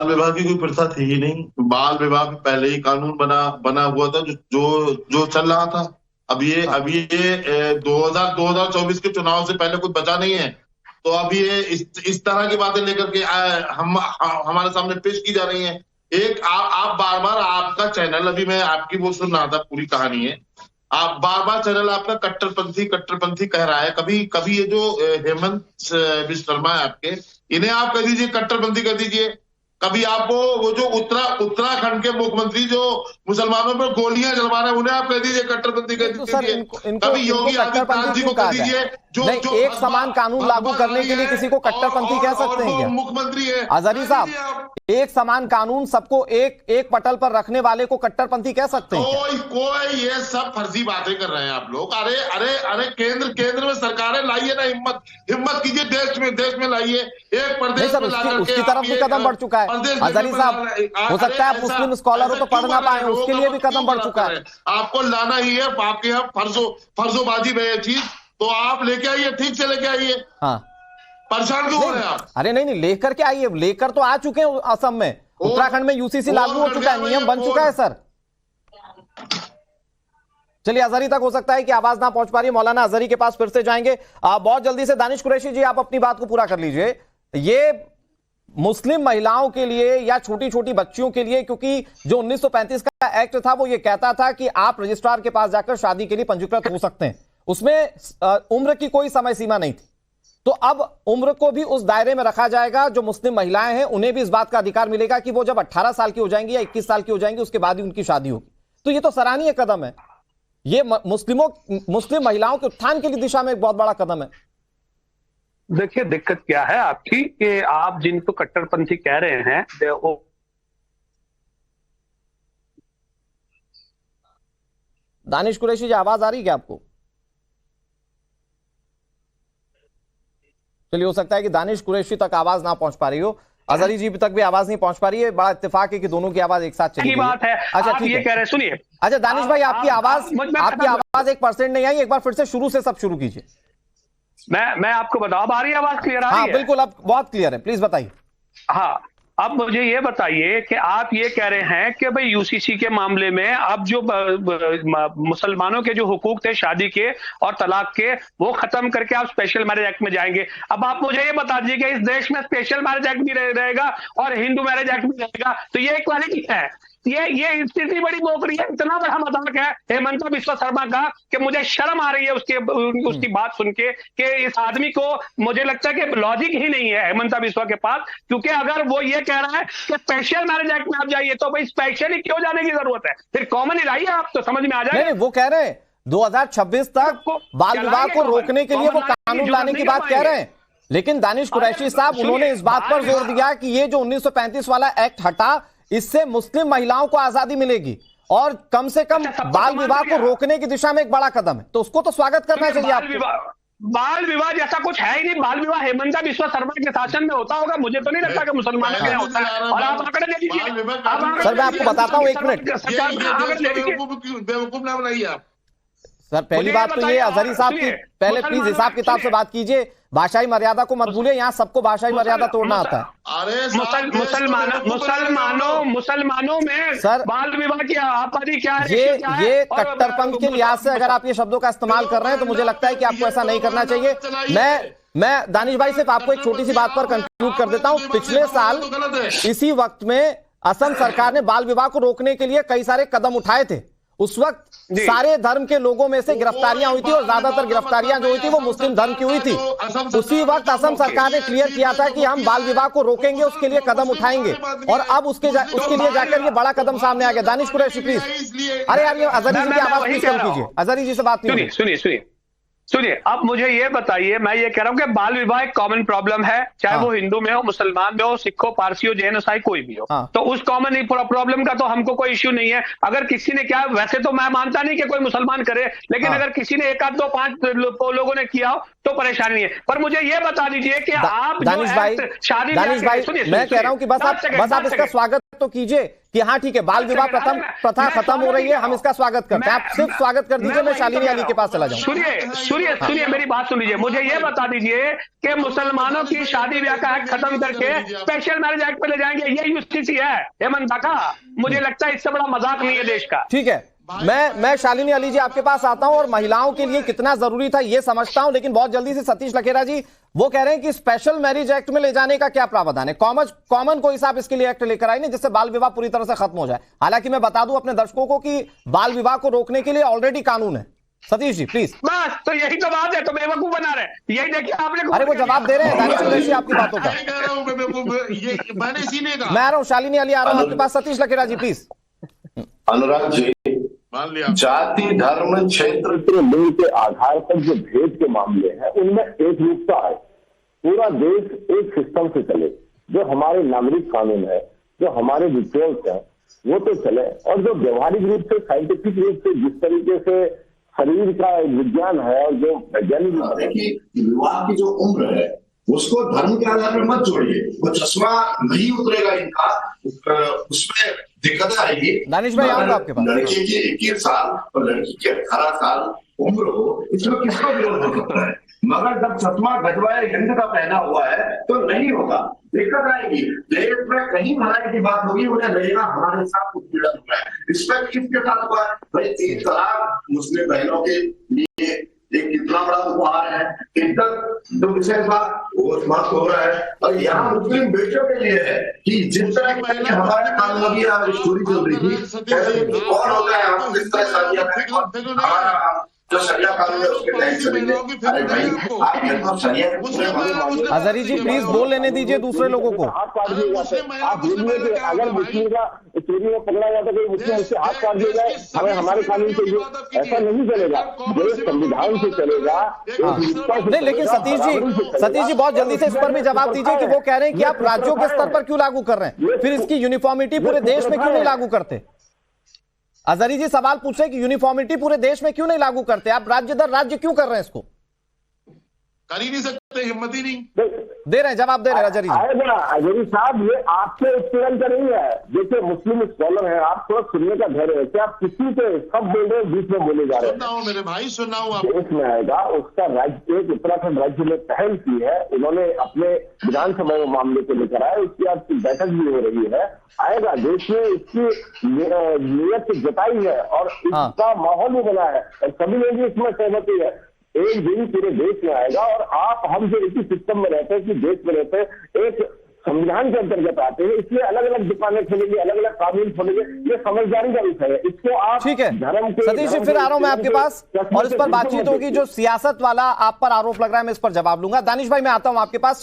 विवाह की कोई प्रथा थी ही नहीं। बाल विवाह में पहले ही कानून बना बना हुआ था जो जो जो चल रहा था। हाँ। अब ये 2024 के चुनाव से पहले कुछ बचा नहीं है। तो अब ये इस तरह की बातें लेकर के हमारे सामने पेश की जा रही हैं। एक आप बार बार आपका चैनल, अभी मैं आपकी वो सुन रहा था, पूरी कहानी है। आप बार बार चैनल आपका कट्टरपंथी कट्टरपंथी कह रहा है। कभी कभी ये जो हेमंत बिश्व शर्मा है आपके, इन्हें आप कह दीजिए कट्टरपंथी कह दीजिए। कभी आपको वो जो उत्तराखंड के मुख्यमंत्री जो मुसलमानों पर गोलियां चलवा रहे हैं, उन्हें आप कह दीजिए कट्टरपंथी कह तो सर दीजिए। इनको कभी योगी आदित्यनाथ जी को कह दीजिए जो नहीं, जो एक समान कानून लागू करने के लिए किसी को कट्टरपंथी कह सकते हैं क्या? मुख्यमंत्री है अजहरी साहब, एक समान कानून सबको एक पटल पर रखने वाले को कट्टरपंथी कह सकते हैं क्या? कोई ये सब फर्जी बातें कर रहे हैं आप लोग। अरे अरे अरे केंद्र में सरकारें लाइए ना, हिम्मत कीजिए, देश में लाइए। एक प्रदेश में लाकर उसकी तरफ भी कदम बढ़ चुका है अजहरी साहब। हो सकता है आप मुस्लिम स्कॉलर हो तो पढ़ ना पाए, उसके लिए भी कदम बढ़ चुका है। आपको लाना ही है, आपके यहाँ फर्जोबाजी में ये चीज, तो आप लेके आइए, ठीक से लेके आइए। हाँ, परेशान क्यों हो रहे हैं आप? अरे नहीं, लेकर के आइए, लेकर तो आ चुके हैं असम में, उत्तराखंड में यूसीसी लागू हो चुका है, नियम बन चुका है सर। चलिए, अजहरी तक हो सकता है कि आवाज ना पहुंच पा रही है, मौलाना अजहरी के पास फिर से जाएंगे बहुत जल्दी से। दानिश कुरैशी जी, आप अपनी बात को पूरा कर लीजिए। ये मुस्लिम महिलाओं के लिए या छोटी छोटी बच्चियों के लिए, क्योंकि जो 1935 का एक्ट था वो ये कहता था कि आप रजिस्ट्रार के पास जाकर शादी के लिए पंजीकृत हो सकते हैं, उसमें उम्र की कोई समय सीमा नहीं थी। तो अब उम्र को भी उस दायरे में रखा जाएगा, जो मुस्लिम महिलाएं हैं उन्हें भी इस बात का अधिकार मिलेगा कि वो जब 18 साल की हो जाएंगी या 21 साल की हो जाएंगी उसके बाद ही उनकी शादी होगी। तो ये तो सराहनीय कदम है, ये मुस्लिम महिलाओं के उत्थान के लिए दिशा में एक बहुत बड़ा कदम है। देखिए, दिक्कत क्या है आपकी कि आप जिनको कट्टरपंथी कह रहे हैं वो दानिश कुरैशी जी, आवाज आ रही है क्या आपको? चलिए, हो सकता है कि दानिश कुरैशी तक आवाज ना पहुंच पा रही हो, अजहरी जी तक भी आवाज नहीं पहुंच पा रही है। बड़ा इत्तेफाक है कि दोनों की आवाज एक साथ चली गई बात है। अच्छा, ठीक है, कह रहे, सुनिए। अच्छा दानिश भाई, आपकी आवाज 1% नहीं आई, एक बार फिर से शुरू से सब शुरू कीजिए। मैं आपको बताऊं, अब आ रही है आवाज? क्लियर आ रही है? हाँ बिल्कुल, अब बहुत क्लियर है, प्लीज बताइए। हाँ, अब मुझे ये बताइए कि आप ये कह रहे हैं कि भाई यूसीसी के मामले में अब जो मुसलमानों के जो हुकूक थे शादी के और तलाक के, वो खत्म करके आप स्पेशल मैरिज एक्ट में जाएंगे। अब आप मुझे ये बता दीजिए कि इस देश में स्पेशल मैरिज एक्ट भी रहेगा और हिंदू मैरिज एक्ट भी रहेगा, तो ये इक्वालिटी है? ये स्थिति बड़ी बोकरी है। इतना बड़ा मजाक है हेमंत बिश्व शर्मा का कि मुझे शर्म आ रही है उसकी बात सुन के कि इस आदमी को, मुझे लगता है कि लॉजिक ही नहीं है हेमंत बिश्व के पास। क्योंकि अगर वो ये कह रहा है कि स्पेशल मैरिज एक्ट में आप जाइए, तो भाई स्पेशल ही क्यों जाने की जरूरत है? फिर कॉमन ही लाइए, आप तो समझ में आ जाए। नहीं, वो कह रहे हैं 2026 तक बाल विवाह को रोकने के लिए वो कानून लाने की बात कह रहे हैं। लेकिन दानिश कुरैशी साहब, उन्होंने इस बात पर जोर दिया कि ये जो 1935 वाला एक्ट हटा, इससे मुस्लिम महिलाओं को आजादी मिलेगी और कम से कम बाल विवाह को रोकने की दिशा में एक बड़ा कदम है, तो उसको तो स्वागत करना चाहिए आपको। बाल विवाह जैसा कुछ है ही नहीं। बाल विवाह हेमंत बिश्व शर्मा के शासन में होता होगा, मुझे तो नहीं लगता कि मुसलमानों में होता है। और आप आंकड़े दे दीजिए। सर मैं आपको बताता हूँ, 1 मिनट बेवकूफ ना बनाइए आप। सर, पहली बात तो ये अजहरी साहब की पहले प्लीज हिसाब किताब से बात कीजिए, भाषाई मर्यादा को मत भूलिए, यहाँ सबको भाषाई मर्यादा तोड़ना आता है। अरे मुसलमानों में सर बाल विवाह की आपत्ति क्या है? ये कट्टरपंथ के लिहाज से अगर आप ये शब्दों का इस्तेमाल कर रहे हैं तो मुझे लगता है कि आपको ऐसा नहीं करना चाहिए। मैं दानिश भाई सिर्फ आपको एक छोटी सी बात पर कंक्लूड कर देता हूं। पिछले साल इसी वक्त में असम सरकार ने बाल विवाह को रोकने के लिए कई सारे कदम उठाए थे। उस वक्त सारे धर्म के लोगों में से गिरफ्तारियां हुई थी और ज्यादातर गिरफ्तारियां जो हुई थी वो मुस्लिम धर्म की हुई थी। उसी वक्त असम सरकार ने क्लियर किया था कि हम बाल विवाह को रोकेंगे, उसके लिए कदम उठाएंगे, और अब उसके लिए जाकर ये बड़ा कदम सामने आ गया। दानिश कुरैशी प्लीज, अरे यार ये अजहरी जी की आवाज प्लीज कम कीजिए, अजहरी जी से बात नहीं। सुनिए, अब मुझे ये बताइए, मैं ये कह रहा हूं कि बाल विवाह एक कॉमन प्रॉब्लम है, चाहे वो हिंदू में हो, मुसलमान में हो, सिख हो, पारसी हो, जैन ईसाई कोई भी हो। तो उस कॉमन प्रॉब्लम का तो हमको कोई इश्यू नहीं है। अगर किसी ने क्या, वैसे तो मैं मानता नहीं कि कोई मुसलमान करे, लेकिन अगर किसी ने 1 आध 2 5 लोगों ने किया हो तो परेशानी नहीं है। पर मुझे ये बता दीजिए कि आप दानिश भाई, मैं कह रहा हूं कि बस आप इसका स्वागत तो कीजिए कि हाँ ठीक है, बाल विवाह प्रथा खत्म हो रही है, हम इसका स्वागत करते हैं। आप सिर्फ स्वागत कर दीजिए, मैं शालिनी अली के पास चला जाऊँ। सुनिए मेरी बात सुन लीजिए। मुझे ये बता दीजिए कि मुसलमानों की शादी ब्याह का एक्ट खत्म करके स्पेशल मैरिज एक्ट पे ले जाएंगे, ये यूसीसी है हेमंत काका? मुझे लगता है इससे बड़ा मजाक नहीं है देश का। ठीक है, मैं शालिनी अली जी आपके पास आता हूं और महिलाओं के लिए कितना जरूरी था ये समझता हूं, लेकिन बहुत जल्दी से सतीश लखेरा जी वो कह रहे हैं कि स्पेशल मैरिज एक्ट में ले जाने का क्या प्रावधान है? कॉमन कोई साहब इसके लिए एक्ट लेकर आए नहीं जिससे बाल विवाह पूरी तरह से खत्म हो जाए। हालांकि मैं बता दूं अपने दर्शकों को कि बाल विवाह को रोकने के लिए ऑलरेडी कानून है। सतीश जी प्लीज। बस तो यही तो बात है, तो बेवकूफ बना रहे हैं। यही देखिए आपने। अरे वो जवाब दे रहे हैं दानिश कुरैशी आपकी बातों का। मैंने इसीलिए कहा। मैं आ रहा हूं, शालिनी अली आ रहा हूं आपके पास। सतीश लखेरा जी प्लीज। अनुराग जी, मान लिया जाति धर्म क्षेत्र के लिंग के आधार पर जो भेद के मामले हैं उनमें एक रूपता है। पूरा देश एक सिस्टम से चले, जो हमारे नागरिक कानून है, जो हमारे रिचुअल्स हैं वो तो चले, और जो व्यवहारिक रूप से साइंटिफिक रूप से जिस तरीके से शरीर का विज्ञान है और जो वैज्ञानिक बात है कि विवाह की जो उम्र है उसको धर्म के आधार पर मत जोड़िए। वो चश्मा नहीं उतरेगा इनका, उसमें दिक्कत आएगी। दानिश भाई आऊंगा आपके पास। लड़के की 21 साल और लड़की की 18 साल उम्र हो, इसमें किसका विरोध हो सकता है? मगर जब चश्मा गजवाए हिंद का पहना हुआ है तो नहीं होगा, दिक्कत आएगी। देश में कहीं भलाई की बात होगी, उन्हें लगेगा हमारे साथ कुछ पीड़न हुआ है। रिस्पेक्ट किसके साथ हुआ है भाई? 3 तलाक मुस्लिम बहनों के लिए एक कितना बड़ा उपहार है, इज्जत जो विशेष बात वो समाप्त हो रहा है। और यहाँ मुस्लिम बेटियों के लिए है कि जिस तरह की हमारे कानून की स्टोरी चल रही थी, कौन होता है हम किस तरह शादियां करें, हमारा जो शरिया कानून है उसके तहत चलेंगे। अरे भाई अजहरी जी प्लीज बोल लेने दीजिए दूसरे लोगों को। हाथ काट दिए जाते हैं। आप बोलिए कि अगर मुस्लिम का चोरी में पकड़ा जाता है, मुस्लिम उससे हाथ काट दिया जाए, हमें हमारे कानून से ऐसा नहीं चलेगा, जो संविधान से चलेगा। नहीं लेकिन सतीश जी बहुत जल्दी से इस पर भी जवाब दीजिए कि वो कह रहे हैं कि आप राज्यों के स्तर पर क्यों लागू कर रहे हैं, फिर इसकी यूनिफॉर्मिटी पूरे देश में क्यों नहीं लागू करते? अजहरी जी सवाल पूछ रहे हैं कि यूनिफॉर्मिटी पूरे देश में क्यों नहीं लागू करते? आप राज्य दर राज्य क्यों कर रहे हैं इसको? कर ही नहीं सकते, हिम्मत ही नहीं दे रहे हैं, जवाब दे रहे हैं अजहरी जी। अजहरी साहब ये आपसे उत्पीड़न का नहीं है। देखिए मुस्लिम स्कॉलर हैं, आप थोड़ा सुनने का धैर्य है। क्या आप किसी से सब बोल रहे हैं, बीच में बोले जा रहे हैं? सुनना हो मेरे भाई, सुनना हो आप। देश में आएगा उसका राज्य, एक उत्तराखंड राज्य ने पहल की है, उन्होंने अपने विधानसभा में मामले को लेकर आए, उसकी आज बैठक भी हो रही है। आएगा, देश में इसकी नीयत जताई है और इसका माहौल भी बना है और सभी लोग इसमें सहमति है। एक दिन पूरे देश में आएगा और आप हम जो इसी सिस्टम में रहते हैं कि देश में रहते हैं, एक संविधान के अंतर्गत आते हैं, इसलिए अलग अलग दुकानें खुलेंगी, अलग अलग कानून खुलेंगे। ये समझदारी का विषय है। इसको आप ठीक है सतीश जी, फिर आ रहा हूं मैं आपके पास और इस पर बातचीत होगी। जो सियासत वाला आप पर आरोप लग रहा है मैं इस पर जवाब लूंगा। दानिश भाई मैं आता हूं आपके पास।